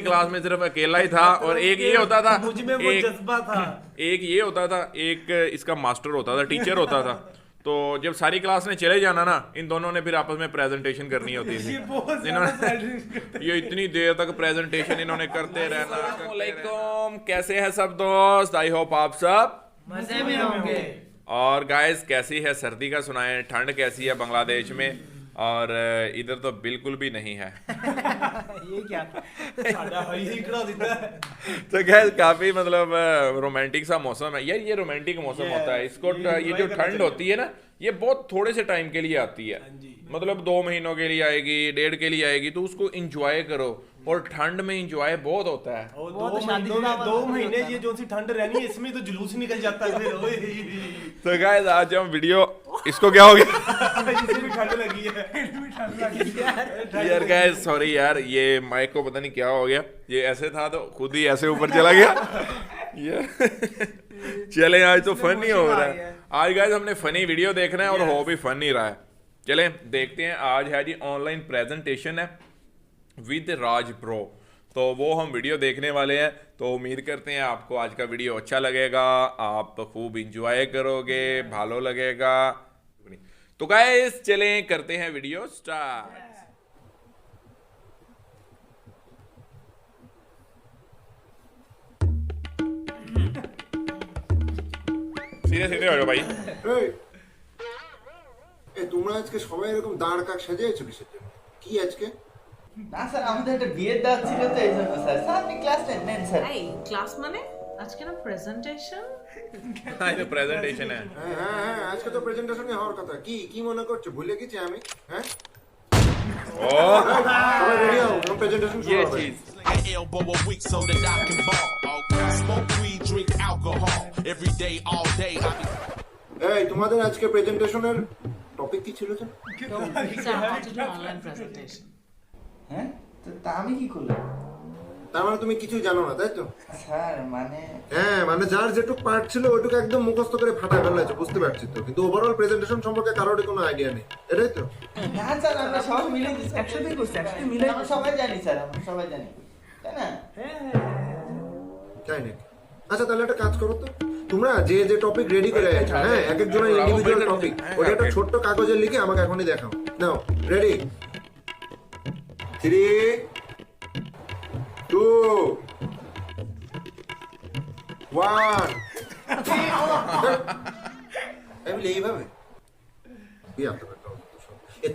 Class में सिर्फ अकेला ही था और एक ये होता था, मुझ में वो जज्बा था। एक ये होता था, एक इसका मास्टर होता था, टीचर होता था। तो जब सारी क्लास ने चले जाना ना, इन दोनों ने फिर आपस में प्रेजेंटेशन करनी होती थी। ये इतनी देर तक प्रेजेंटेशन इन्होंने करते रहना। अस्सलामुअलैकुम, कैसे हैं सब दोस्त? आई होप आप सब मजे में होंगे। और गाइस, कैसी है सर्दी का सुनाएं, ठंड कैसी है बांग्लादेश में? और इधर तो बिल्कुल भी नहीं है। ये क्या साडा ही करा देता है। तो गैस काफी मतलब रोमांटिक सा मौसम है यार। ये रोमांटिक मौसम होता है, इसको ये जो ठंड होती है ना, ये बहुत थोड़े से टाइम के लिए आती है। मतलब 2 महीनों के लिए आएगी, 1.5 के लिए आएगी, तो उसको इंजॉय करो। और ठंड में इंजॉय बहुत होता है। और 2 महीने ये जो सी ठंड रहनी है, इसमें तो जुलूस निकल जाता है। तो गाइस आज हम वीडियो, इसको क्या हो गया? इसे भी ठंड लगी है यार गाइस सॉरी यार, ये माइक को पता नहीं क्या हो गया, ये ऐसे था तो खुद ही ऐसे ऊपर चला गया। ये चले, आज तो फन ही हो रहा है। आज गाइस हमने फनी वीडियो देखना है और हो भी फन ही रहा है। चलें देखते हैं। आज है जी ऑनलाइन प्रेजेंटेशन है विद राज प्रो, तो वो हम वीडियो देखने वाले हैं। तो उम्मीद करते हैं आपको आज का वीडियो अच्छा लगेगा, आप खूब इंजॉय करोगे, भालो लगेगा। तो गाइस चलें करते हैं वीडियो स्टार्ट। सीधे सीधे हो जाओ भाई। তোমরা আজকে সবাই এরকম দাঁড় কাক সাজিয়েছো কিসের জন্য? কি আজকে? না স্যার, আমাদের একটা বিয়ের দাওয়াত ছিল তো এই জন্য স্যার। স্যার আপনি ক্লাস নেন স্যার। এই ক্লাস মানে আজকে না প্রেজেন্টেশন। हाँ ये प्रेजेंटेशन है। হ্যাঁ হ্যাঁ হ্যাঁ, আজকে তো প্রেজেন্টেশনে হওয়ার কথা। কি কি মনে করছো? ভুলে গেছি আমি? হ্যাঁ ओह সবাই রেডি হও, আমরা প্রেজেন্টেশন শুরু ये হবে। चीज an elbow a week so that I can ball. Smoke weed, drink alcohol. Every day, all day, I be এই তোমাদের আজকে প্রেজেন্টেশনের টপিক কি ছিল জানো? Sir how to do online presentation. হ্যাঁ, তো তা আমি কি করলাম? তার মানে তুমি কিছু জানো না, তাই তো? স্যার মানে হ্যাঁ, মানে যার যেটুকু পার্ট ছিল ওইটুকু একদম মুখস্থ করে ফাটায় ফেলেছো, বুঝতে পারছি তো। কিন্তু ওভারঅল প্রেজেন্টেশন সম্পর্কে কারোরই কোনো আইডিয়া নেই, এটাই তো? না স্যার, আমরা সবাই মিলে একসাথে করছি, একসাথে মিলে আমরা সবাই জানি স্যার, আমরা সবাই জানি, তাই না? তাই নাকি? আচ্ছা তাহলে একটা কাজ করো তো, তোমরা যে যে টপিক রেডি করে আছো, হ্যাঁ এক একজনের ইন্ডিভিজুয়াল টপিক, ওটা একটা ছোট্ট কাগজে লিখে আমাকে এখনই দেখাও। নাও রেডি, 3 2 1 এমনি এইভাবে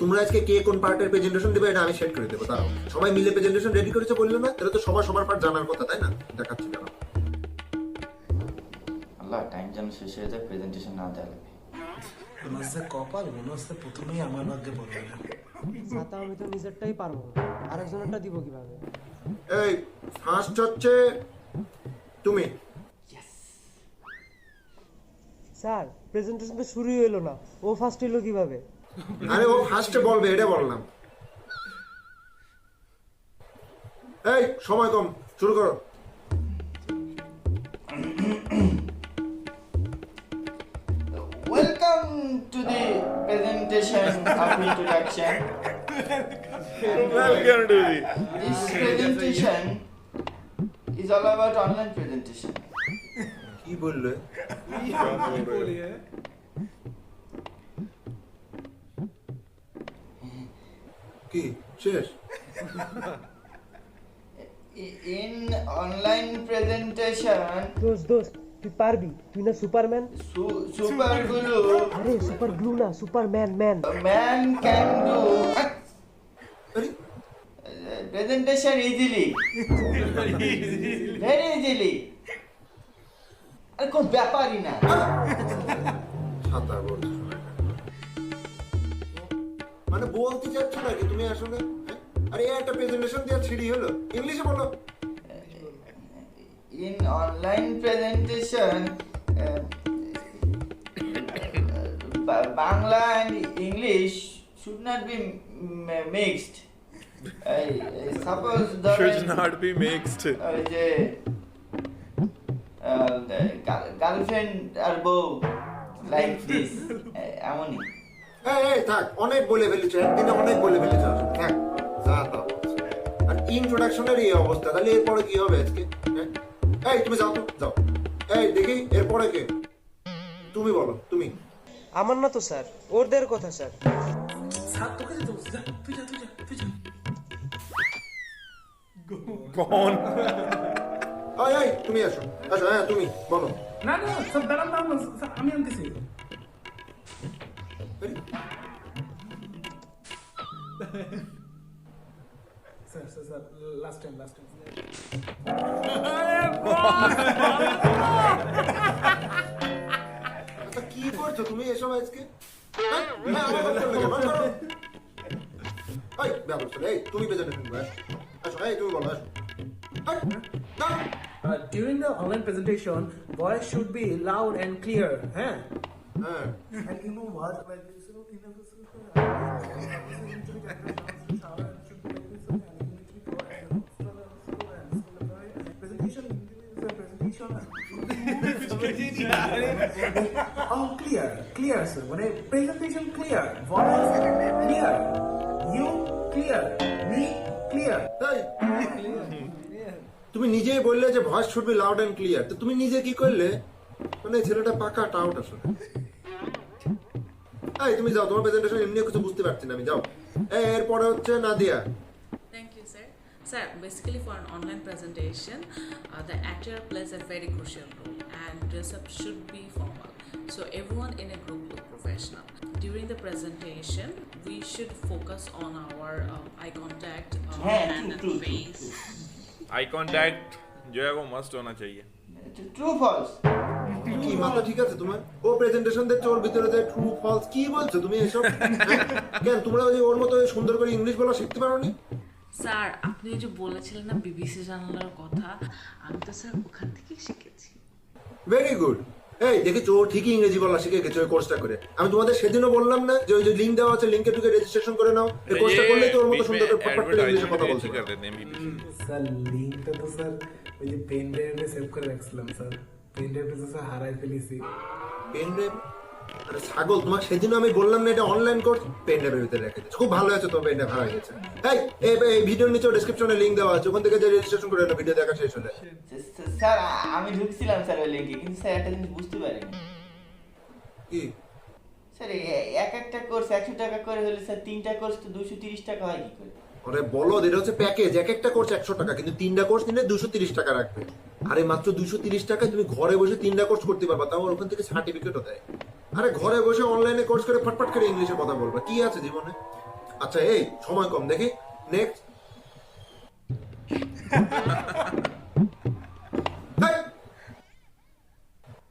তোমরা আজকে কে কোন পার্টের প্রেজেন্টেশন দেবে এটা আমি সেট করে দেবো। তাও সবাই মিলে প্রেজেন্টেশন রেডি করেছে বললো না? তাহলে তো সবার সবার পার্ট জানার কথা, তাই না? দেখাচ্ছি কেন। আল্লাহ, টাইম যেন শেষ হয়ে যায়, প্রেজেন্টেশন না দেওয়া লাগে। আমার যে কপাল, মনে হচ্ছে প্রথমেই আমার ভাগ্যে পড়বে না। ছাতা আমি তো নিজেরটাই পারবো না, আরেকজনেরটা দিব কিভাবে? এই ফার্স্ট হচ্ছে তুমি। স্যার প্রেজেন্টেশন তো শুরুই হলো না, ও ফার্স্ট হলো কিভাবে? আরে ও ফার্স্টে বলবে, এটা বললাম। এই সময় কম, শুরু করো। Welcome to the presentation of introduction. Welcome to the This presentation is all about online presentation. কি বললে? কি শেষ? In online presentation, দোস্ত দোস্ত তুই পারবি, তুই না সুপারম্যান। super guru আরে সুপার গ্লু না, Superman man. man can do আরে presentation easily, very easily. আর কোন ব্যাপারই না। ছাতা বলছো, মানে বলতে চাচ্ছ নাকি তুমি আসলে? হ্যাঁ? আরে এই একটা প্রেজেন্টেশন দেওয়ার ছিড়ি হলো, ইংলিশে বলো। In online presentation, Bangla and English should not be mixed. Suppose the should not be mixed যে গার্লফ্রেন্ড আর বউ লাইক দিস, এমনই। এই থাক, অনেক বলে ফেলেছো, একদিনে অনেক বলে ফেলেছো। থাক যা তা বলছো। আর ইন্ট্রোডাকশনের এই অবস্থা, তাহলে এরপরে কি হবে আজকে? হ্যাঁ? এই তুমি যাও তো, যাও। এই দেখি এরপরে কে? তুমি বলো, তুমি। আমার না তো স্যার, ওদের কথা স্যার। कौन? এই তুমি আসো, আসো, হ্যাঁ তুমি বলো। না না স্যার দাঁড়ান দাঁড়ান স্যার, আমি আনতেছি। Sir sir sir last time আচ্ছা, কি করছো তুমি এসব আজকে? হ্যাঁ? হ্যাঁ, আমার কথা বললে কেন? করো। এই, ব্যবস্থা নেই। এই, তুমি পেছনে শুনবো, আসো। আসো, এই, তুমি বলো, আসো। এই, দাঁড়াও। During the online presentation, voice should be loud and clear. হ্যাঁ। And you know what? Like this, you know, in a presentation. Oh, clear, sir. When a presentation clear, voice clear, you clear, me clear. এই, তুমি নিজেই বললে যে voice should be loud and clear, তো তুমি নিজে কি করলে? মানে ছেলেটা পাকা টাউট আসলে। এই তুমি যাও, তোমার প্রেজেন্টেশন এমনিও কিছু বুঝতে পারছি না আমি, যাও। এরপরে হচ্ছে Nadia. Thank you, sir. Sir, basically for an online presentation, the actor plays a very crucial role and dress up should be formal. So everyone in a group look professional. During the presentation, we should focus on our eye contact, hand and face. Eye contact जो है वो must होना चाहिए। True false. কি মাথা ঠিক আছে তোমার? ও প্রেজেন্টেশন দেখছো, ওর ভিতরে যে ট্রু ফলস কি বলছো তুমি এসব? হ্যাঁ? কেন তোমরা ওই ওর মতো সুন্দর করে ইংলিশ বলা শিখতে পারোনি? স্যার, আপনি যে বলেছিলেন না বিবিসি চ্যানেলের কথা, আমি তো স্যার ওখান থেকেই শিখেছি। Very good. এই দেখেছো, ও ঠিকই ইংরেজি বলা শিখে গেছে ওই কোর্সটা করে। আমি তোমাদের সেদিনও বললাম না যে ওই যে লিংক দেওয়া আছে, লিংকে ঢুকে রেজিস্ট্রেশন করে নাও। এই কোর্সটা করলে তো ওর মতো সুন্দর করে ফটফট করে ইংলিশে কথা বলতে कर পারবে। देते हैं बीबीसी। স্যার লিঙ্কটা তো স্যার ওই যে পেন ড্রাইভে সেভ করে রাখছিলাম স্যার, পেন ড্রাইভটা তো স্যার হারাই ফেলেছি। Pen drive? আরে ছাগল, তোমাকে সেদিনও আমি বললাম না এটা অনলাইন কোর্স? পেন ড্রাইভের ভিতরে রেখে দিয়েছো, খুব ভালো আছে, তোমার পেন ড্রাইভ হারিয়ে গেছে। এই ভিডিওর নিচে ডেসক্রিপশনে লিংক দেওয়া আছে, ওখান থেকে যে রেজিস্ট্রেশন করে নাও ভিডিও দেখা শেষ হলে। স্যার আমি ঢুকছিলাম স্যার ওই লিঙ্কে, কিন্তু স্যার একটা জিনিস বুঝতে পারিনি। কি? স্যার এক একটা কোর্স 100 টাকা করে হলে স্যার 3টা কোর্স তো 230 টাকা হয় কি করে? আরে বলো, এটা হচ্ছে প্যাকেজ, এক একটা কোর্স 100 টাকা, কিন্তু 3টা কোর্স নিলে 230 টাকা রাখবে। আরে মাত্র 230 টাকায় তুমি ঘরে বসে 3টা কোর্স করতে পারবা, তাও ওখান থেকে সার্টিফিকেটও দেয়। আরে ঘরে বসে অনলাইনে কোর্স করে ফটফট করে ইংলিশে কথা বলবা, কি আছে জীবনে? আচ্ছা এই সময় কম, দেখি নেক্সট।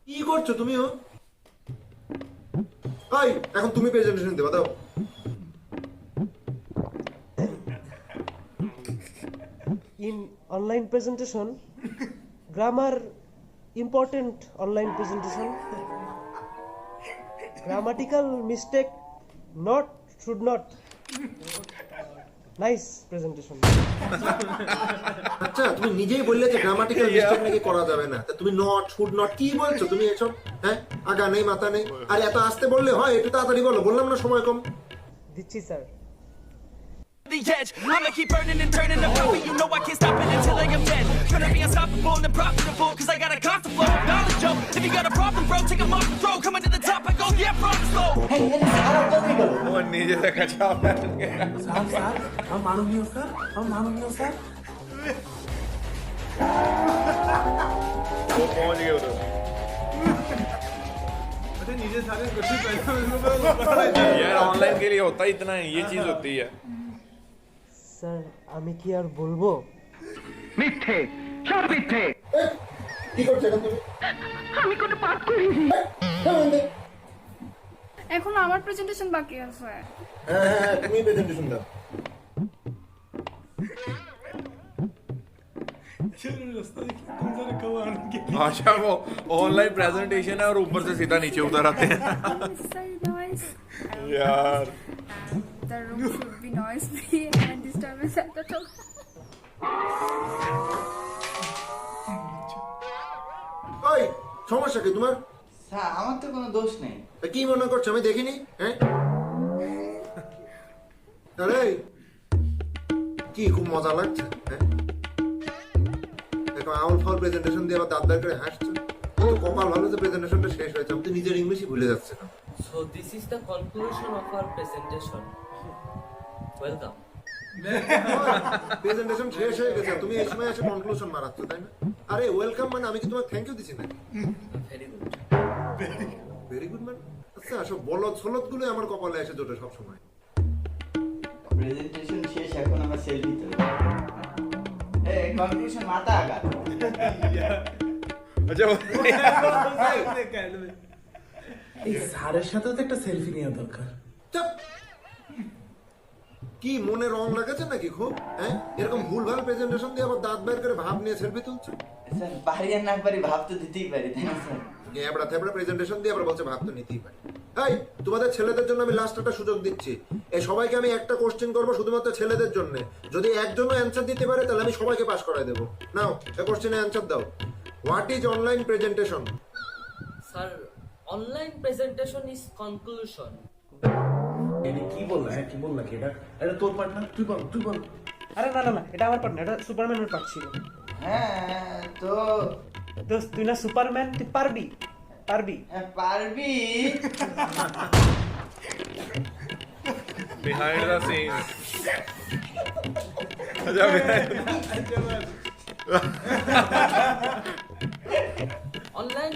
কি করছো তুমিও? এই এখন তুমি প্রেজেন্টেশন দেবা, দাও। In online presentation, grammar important online presentation. Grammatical mistake not should not. Nice presentation. আচ্ছা তুমি নিজেই বললে যে গ্রামাটিক্যাল মিস্টেক নাকি করা যাবে না, তা তুমি নট শুড নট কি বলছো তুমি এসব? হ্যাঁ, আগা নেই মাথা নেই। আর এত আসতে বললে হয়? একটু তাড়াতাড়ি বলো, বললাম না সময় কম। দিচ্ছি sir. The edge, I'ma keep burning and turning the profit. You know I can't stop it until I am dead. Gonna be unstoppable and profitable, cause I got a constant flow of knowledge, yo. If you got a problem, bro, take 'em off the throw. Coming to the top, I go, yeah, problem slow. এই খারাপ কথা গেল। वो नीचे से कचा बैठ गया। স্যার স্যার আমার মাননীয় স্যার, আমার মাননীয় স্যার। वो पहुंच गए उधर। अच्छा नीचे सारे गट्टी पहले यार ऑनलाइन के लिए होता ही इतना है, ये चीज होती है। স্যার আমি কি আর বলবো? কি করছো এখন তুমি? আমি কোনো পাপ করিনি। হ্যাঁ, এখন আমার প্রেজেন্টেশন বাকি আছে। হ্যাঁ তুমি প্রেজেন্টেশন দাও। अच्छा वो ऑनलाइन प्रेजेंटेशन है और ऊपर से सीधा नीचे उतर आते हैं। Unnecessary noise. यार The room should be noise free and disturbance at the top. ওই সমস্যা কি তোমার? স্যার আমার তো কোনো দোষ নেই। তা কি মনে করছো আমি দেখিনি? হ্যাঁ আরে কি খুব মজা লাগছে? হ্যাঁ, দেখো আউল ফাউল প্রেজেন্টেশন দিয়ে আবার দাঁত বের করে হাসছে। তো কপাল ভালো যে প্রেজেন্টেশনটা শেষ হয়েছে, আমি তো নিজের ইংলিশই ভুলে যাচ্ছে না। So this is the conclusion of our presentation. Welcome. Presentation শেষ হয়ে গেছে, তুমি এই সময় এসে কনক্লুশন মারাচ্ছ, তাই না? আরে ওয়েলকাম মানে আমি কি তোমাকে থ্যাংক ইউ দিছি নাকি? Very good. Very good man. আচ্ছা আসো বলদ সলদ গুলো আমার কপালে এসে জোটে সব সময়। প্রেজেন্টেশন শেষ, এখন আমরা সেলফি তুলি। এই কনক্লুশন মাথা আঘাত। আচ্ছা এই স্যারের সাথেও তো একটা সেলফি নেওয়া দরকার। চাপ। কি মনে রং লাগাছে নাকি খুব? হ্যাঁ, এরকম ভুলভাল প্রেজেন্টেশন দিয়ে আবার দাঁত বের করে ভাব নিয়ে সেলফি তুলছে। স্যার পারি আর না পারি ভাব তো দিতেই পারি, তাই না স্যার? এবড়া থেবড়া প্রেজেন্টেশন দিয়ে আবার বলছে ভাব তো নিতেই পারে। এই তোমাদের ছেলেদের জন্য আমি লাস্ট একটা সুযোগ দিচ্ছি। এই সবাইকে আমি একটা কোশ্চেন করবো শুধুমাত্র ছেলেদের জন্য। যদি একজনও অ্যানসার দিতে পারে তাহলে আমি সবাইকে পাস করায় দেবো। নাও এই কোশ্চেনে অ্যানসার দাও। What is online presentation? Sir, online presentation is conclusion. এটা কি বললা? হ্যাঁ কি বললা কি এটা? এটা তোর পার্টনার, তুই বল। আরে না না না, এটা আমার পার্ট না, এটা সুপারম্যানের পার্ট ছিল। হ্যাঁ তো দোস্ত তুই না সুপারম্যান, তুই পারবি। পারবি behind the scenes. अच्छा Online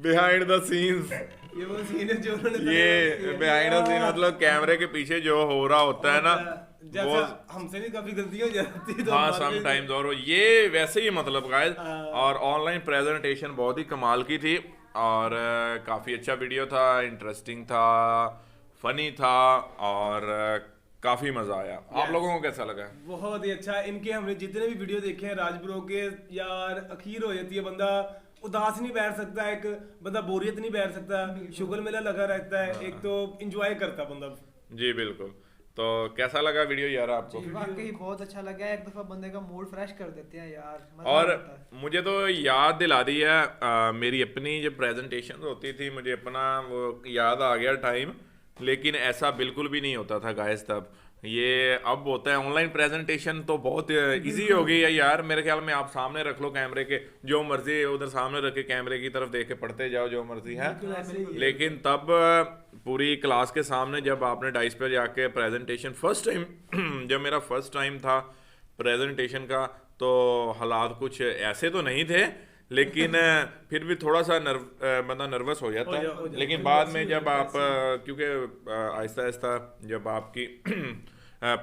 behind the scenes. ये वो सीन है जो उन्होंने ये behind the scene मतलब कैमरे के पीछे जो हो रहा होता है ना, वो जैसा हमसे भी काफी गलतियां हो जाती है तो हाँ हमारे- समटाइम्स। और ये वैसे ही मतलब गाइस, और ऑनलाइन प्रेजेंटेशन बहुत ही कमाल की थी और काफ़ी अच्छा वीडियो था, इंटरेस्टिंग था, फनी था और काफ़ी मज़ा आया। आप लोगों को कैसा लगा? बहुत ही अच्छा। इनके हमने जितने भी वीडियो देखे हैं राज ब्रो के, यार अखीर हो जाती है, बंदा उदास नहीं बैठ सकता, एक बंदा बोरियत नहीं बैठ सकता, शुगर मेला लगा रहता है, एक तो एंजॉय करता बंदा। जी बिल्कुल। तो कैसा लगा वीडियो यार आपको? वाकई बहुत अच्छा लगा, एक दफा बंदे का मूड फ्रेश कर देते हैं यार। और मुझे तो याद दिला दी है मेरी अपनी जो प्रेजेंटेशन होती थी, मुझे अपना वो याद आ गया टाइम, लेकिन ऐसा बिल्कुल भी नहीं होता था गाइस तब। ये अब होता है ऑनलाइन प्रेजेंटेशन, तो बहुत इजी हो गई है यार। मेरे ख्याल में आप सामने रख लो कैमरे के, जो मर्जी उधर सामने रख के कैमरे की तरफ देख के पढ़ते जाओ जो मर्जी है। लेकिन तब पूरी क्लास के सामने जब आपने डाइस पे जाके प्रेजेंटेशन फर्स्ट टाइम जब मेरा फर्स्ट टाइम था प्रेजेंटेशन का, तो हालात कुछ ऐसे तो नहीं थे, लेकिन फिर भी थोड़ा सा बंदा नर्वस हो जाता है। लेकिन बाद में जब आप क्योंकि आहिस्ता आहिस्ता जब आपकी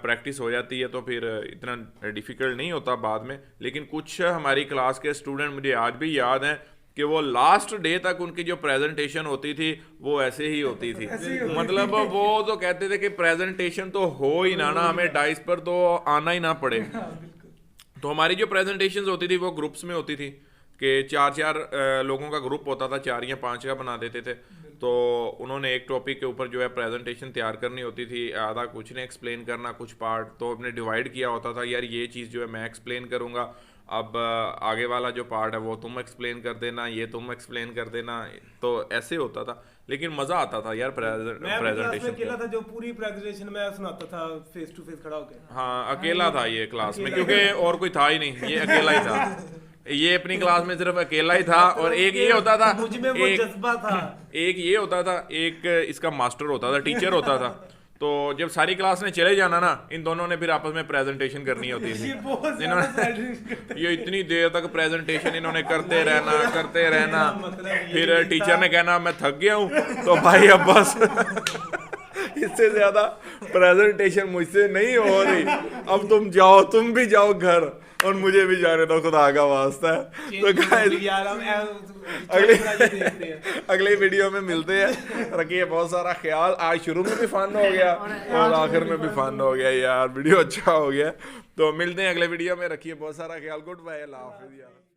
प्रैक्टिस हो जाती है तो फिर इतना डिफ़िकल्ट नहीं होता बाद में। लेकिन कुछ हमारी क्लास के स्टूडेंट मुझे आज भी याद हैं कि वो लास्ट डे तक उनकी जो प्रेजेंटेशन होती थी वो ऐसे ही होती थी। मतलब वो तो कहते थे कि प्रेजेंटेशन तो हो ही ना, हमें डाइस पर तो आना ही ना पड़े। तो हमारी जो प्रेजेंटेशंस होती थी वो ग्रुप्स में होती थी कि 4-4 लोगों का ग्रुप होता था, 4 या 5 का बना देते थे। तो उन्होंने एक टॉपिक के ऊपर जो है प्रेजेंटेशन तैयार करनी होती थी, आधा कुछ ने एक्सप्लेन करना, कुछ पार्ट तो अपने डिवाइड किया होता था, यार ये चीज़ जो है मैं एक्सप्लेन करूँगा, अब आगे वाला जो पार्ट है वो तुम एक्सप्लेन कर देना, ये तुम एक्सप्लेन कर देना। तो ऐसे होता था, लेकिन मज़ा आता था यार प्रेजेंटेशन। अकेला था जो पूरी प्रेजेंटेशन में सुनाता था फेस टू फेस खड़ा होकर। हाँ अकेला था ये क्लास में, क्योंकि और कोई था ही नहीं, ये अकेला ही था। ये अपनी क्लास में सिर्फ अकेला ही था। और एक ये होता था, मुझ में वो जज्बा था, एक ये होता था, एक इसका मास्टर होता था, टीचर होता था। तो जब सारी क्लास ने चले जाना ना, इन दोनों ने फिर आपस में प्रेजेंटेशन करनी होती थी। ये इतनी देर तक प्रेजेंटेशन इन्होंने करते रहना फिर टीचर ने कहना मैं थक गया हूँ, तो भाई अब बस इससे ज्यादा प्रेजेंटेशन मुझसे नहीं हो रही, अब तुम जाओ, तुम भी जाओ घर और मुझे भी जाने दो, खुदा का वास्ता है। तो अगले वीडियो में मिलते हैं। रखिए बहुत सारा ख्याल। आज शुरू में भी फन हो गया और आखिर में भी फन हो गया यार, वीडियो अच्छा हो गया। तो मिलते हैं अगले वीडियो में, रखिए बहुत सारा ख्याल। गुड बाय, अल्लाह हाफिज़ यार।